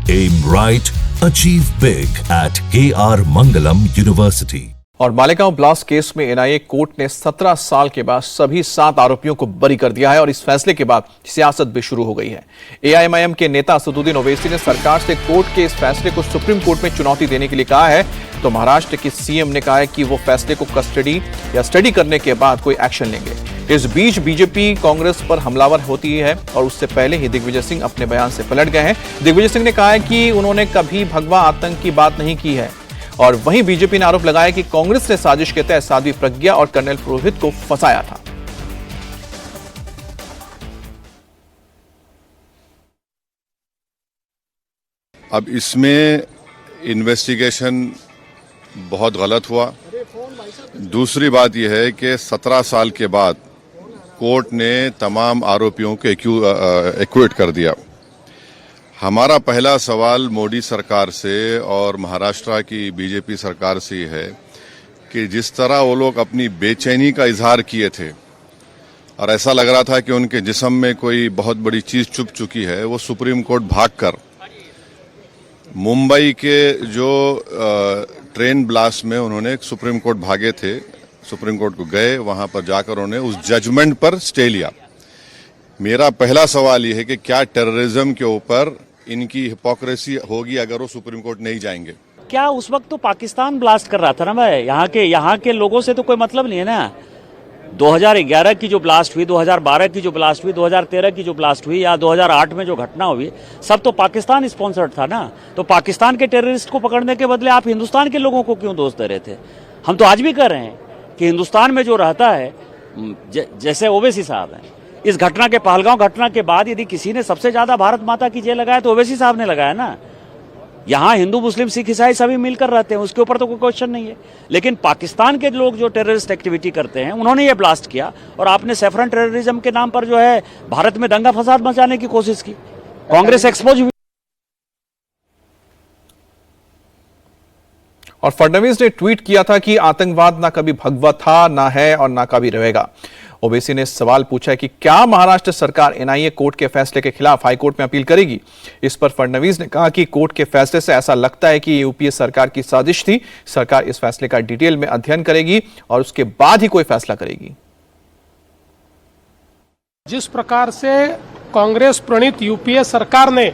Aim right, achieve big at KR Mangalam University. और Malegaon blast case में NIA court ने 17 साल के बाद सभी 7 आरोपियों को बरी कर दिया है और इस फैसले के बाद सियासत भी शुरू हो गई है। एआईएमआईएम के नेता असदुद्दीन ओवैसी ने सरकार से कोर्ट के इस फैसले को सुप्रीम कोर्ट में चुनौती देने के लिए कहा है, तो महाराष्ट्र के सीएम ने कहा है कि वो फैसले को स्टडी करने के बाद कोई एक्शन लेंगे। इस बीच बीजेपी कांग्रेस पर हमलावर होती है और उससे पहले ही दिग्विजय सिंह अपने बयान से पलट गए हैं। दिग्विजय सिंह ने कहा है कि उन्होंने कभी भगवा आतंक की बात नहीं की है और वहीं बीजेपी ने आरोप लगाया कि कांग्रेस ने साजिश के तहत साध्वी प्रज्ञा और कर्नल पुरोहित को फंसाया था। अब इसमें इन्वेस्टिगेशन बहुत गलत हुआ। दूसरी बात यह है कि 17 साल के बाद कोर्ट ने तमाम आरोपियों को एक्विट कर दिया। हमारा पहला सवाल मोदी सरकार से और महाराष्ट्र की बीजेपी सरकार से है कि जिस तरह वो लोग अपनी बेचैनी का इजहार किए थे और ऐसा लग रहा था कि उनके जिस्म में कोई बहुत बड़ी चीज छुप चुकी है, वो सुप्रीम कोर्ट भागकर मुंबई के जो ट्रेन ब्लास्ट में उन्होंने सुप्रीम कोर्ट भागे थे, सुप्रीम कोर्ट को गए, वहां पर जाकर उन्होंने उस जजमेंट पर स्टे लिया। मेरा पहला सवाल यह है कि क्या टेररिज्म के ऊपर इनकी हिपोक्रेसी होगी अगर वो सुप्रीम कोर्ट नहीं जाएंगे? क्या उस वक्त तो पाकिस्तान ब्लास्ट कर रहा था ना भाई, यहाँ के लोगों से तो कोई मतलब नहीं है ना। 2011 की जो ब्लास्ट हुई, 2012 की जो ब्लास्ट हुई, 2013 की जो ब्लास्ट हुई या 2008 में जो घटना हुई, सब तो पाकिस्तान स्पॉन्सर्ड था ना। तो पाकिस्तान के टेररिस्ट को पकड़ने के बदले आप हिंदुस्तान के लोगों को क्यों दोष दे रहे थे? हम तो आज भी कर रहे हैं कि हिंदुस्तान में जो रहता है, जैसे ओवैसी साहब हैं, इस घटना के पहलगांव घटना के बाद यदि किसी ने सबसे ज्यादा भारत माता की जय लगाया तो ओवैसी साहब ने लगाया ना। यहाँ हिंदू मुस्लिम सिख ईसाई सभी मिलकर रहते हैं, उसके ऊपर तो कोई क्वेश्चन नहीं है। लेकिन पाकिस्तान के लोग जो टेररिस्ट एक्टिविटी करते हैं, उन्होंने ये ब्लास्ट किया और आपने सैफरन टेररिज्म के नाम पर जो है भारत में दंगा फसाद मचाने की कोशिश की। कांग्रेस एक्सपोज हुई। और फडणवीस ने ट्वीट किया था कि आतंकवाद ना कभी भगवा था, ना है और ना कभी रहेगा। ओवैसी ने सवाल पूछा है कि क्या महाराष्ट्र सरकार एनआईए कोर्ट के फैसले के खिलाफ हाईकोर्ट में अपील करेगी। इस पर फडणवीस ने कहा कि कोर्ट के फैसले से ऐसा लगता है कि यूपीए सरकार की साजिश थी। सरकार इस फैसले का डिटेल में अध्ययन करेगी और उसके बाद ही कोई फैसला करेगी। जिस प्रकार से कांग्रेस प्रणीत यूपीए सरकार ने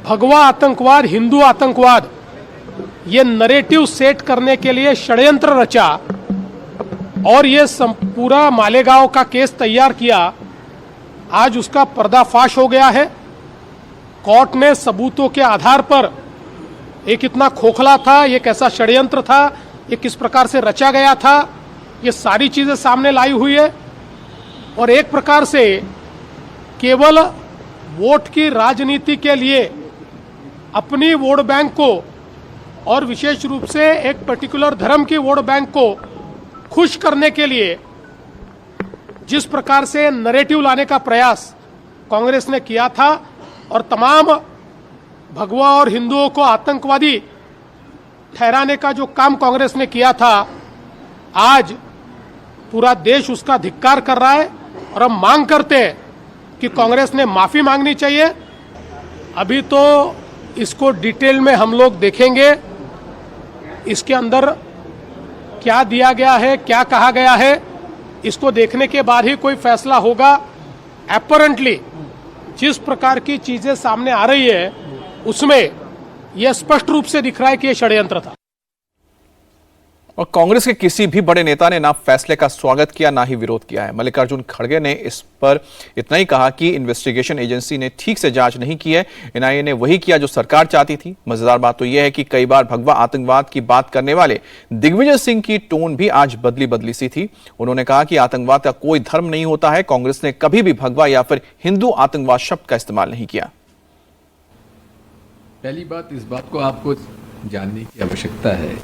भगवा आतंकवाद, हिंदू आतंकवाद, ये नरेटिव सेट करने के लिए षड्यंत्र रचा और ये पूरा मालेगांव का केस तैयार किया, आज उसका पर्दाफाश हो गया है। कोर्ट ने सबूतों के आधार पर ये कितना खोखला था, ये कैसा षड्यंत्र था, ये किस प्रकार से रचा गया था, ये सारी चीजें सामने लाई हुई है। और एक प्रकार से केवल वोट की राजनीति के लिए अपनी वोट बैंक को और विशेष रूप से एक पर्टिकुलर धर्म की वोट बैंक को खुश करने के लिए जिस प्रकार से नैरेटिव लाने का प्रयास कांग्रेस ने किया था और तमाम भगवा और हिंदुओं को आतंकवादी ठहराने का जो काम कांग्रेस ने किया था, आज पूरा देश उसका धिक्कार कर रहा है और हम मांग करते हैं कि कांग्रेस ने माफी मांगनी चाहिए। अभी तो इसको डिटेल में हम लोग देखेंगे, इसके अंदर क्या दिया गया है, क्या कहा गया है, इसको देखने के बाद ही कोई फैसला होगा। अपरेंटली जिस प्रकार की चीजें सामने आ रही है उसमें यह स्पष्ट रूप से दिख रहा है कि यह षड्यंत्र था। और कांग्रेस के किसी भी बड़े नेता ने ना फैसले का स्वागत किया, ना ही विरोध किया है। मल्लिकार्जुन खड़गे ने इस पर इतना ही कहा कि इन्वेस्टिगेशन एजेंसी ने ठीक से जांच नहीं की है, एनआईए ने वही किया जो सरकार चाहती थी। मजेदार बात तो यह है कि कई बार भगवा आतंकवाद की बात करने वाले दिग्विजय सिंह की टोन भी आज बदली सी थी। उन्होंने कहा कि आतंकवाद का कोई धर्म नहीं होता है, कांग्रेस ने कभी भी भगवा या फिर हिंदू आतंकवाद शब्द का इस्तेमाल नहीं किया। पहली बात, इस बात को आपको जानने की आवश्यकता है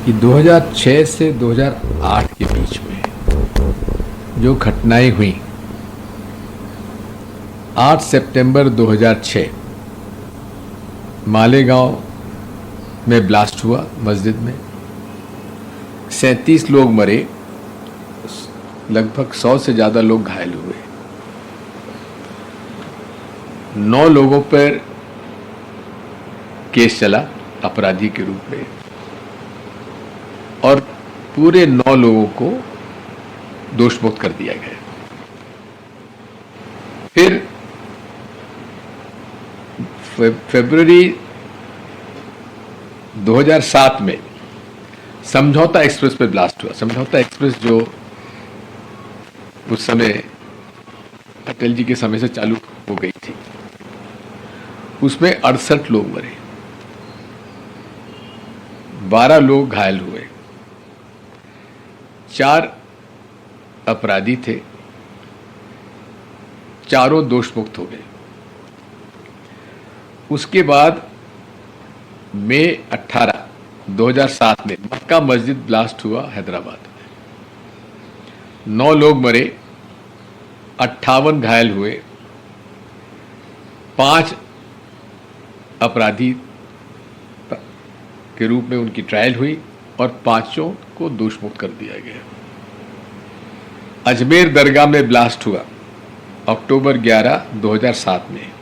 कि 2006 से 2008 के बीच में जो घटनाएं हुई, 8 सितंबर 2006 मालेगांव में ब्लास्ट हुआ मस्जिद में, 37 लोग मरे, लगभग 100 से ज़्यादा लोग घायल हुए। 9 लोगों पर केस चला अपराधी के रूप में और पूरे 9 लोगों को दोषमुक्त कर दिया गया। फिर फरवरी 2007 में समझौता एक्सप्रेस पे ब्लास्ट हुआ। समझौता एक्सप्रेस जो उस समय अटल जी के समय से चालू हो गई थी, उसमें 68 लोग मरे, 12 लोग घायल हुए, 4 अपराधी थे, चारों दोषमुक्त हो गए। उसके बाद मई 18, 2007 में मक्का मस्जिद ब्लास्ट हुआ हैदराबाद में। 9 लोग मरे, 58 घायल हुए, 5 अपराधी के रूप में उनकी ट्रायल हुई और 5 को दोषमुक्त कर दिया गया। अजमेर दरगाह में ब्लास्ट हुआ अक्टूबर 11, 2007 में।